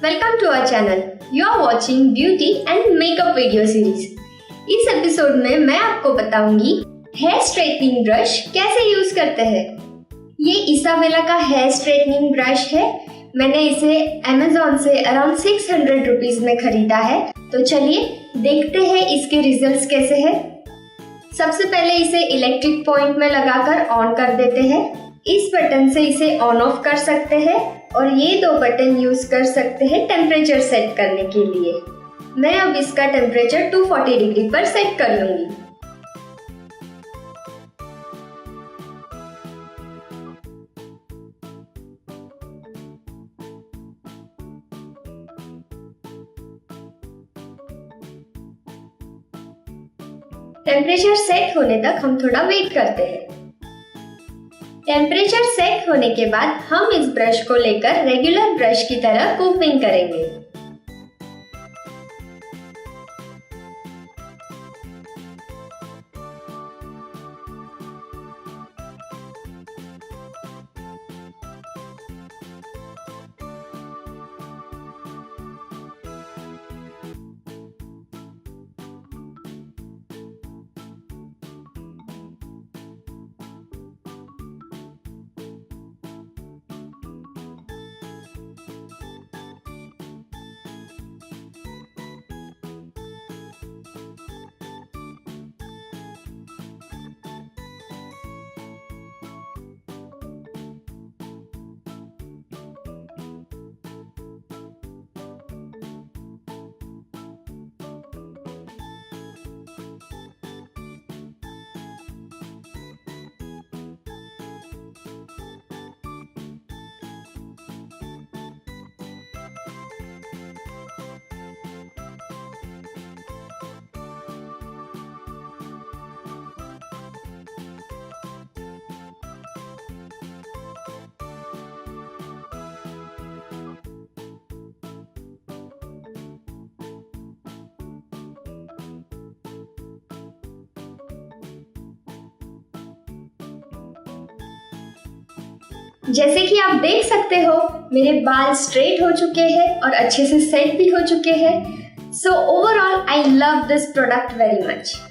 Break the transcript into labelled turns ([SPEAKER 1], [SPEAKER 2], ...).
[SPEAKER 1] Welcome to our channel. You are watching beauty and makeup video series. इस episode में मैं आपको बताऊंगी हेयर स्ट्रेटनिंग ब्रश कैसे यूज करते हैं। ये इसाबेला का हेयर स्ट्रेटनिंग ब्रश है। मैंने इसे Amazon से अराउंड 600 रुपीज में खरीदा है। तो चलिए देखते हैं इसके रिजल्ट्स कैसे हैं। सबसे पहले इसे इलेक्ट्रिक पॉइंट में लगाकर ऑन कर देते हैं। इस बटन से इसे ऑन ऑफ कर सकते हैं और ये दो बटन यूज कर सकते हैं टेम्परेचर सेट करने के लिए। मैं अब इसका टेम्परेचर 240 डिग्री पर सेट कर लूंगी। टेम्परेचर सेट होने तक हम थोड़ा वेट करते हैं। टेम्परेचर सेट होने के बाद हम इस ब्रश को लेकर रेगुलर ब्रश की तरह कोम्बिंग करेंगे। जैसे कि आप देख सकते हो मेरे बाल स्ट्रेट हो चुके हैं और अच्छे से सेट भी हो चुके हैं। So overall I love this product very much.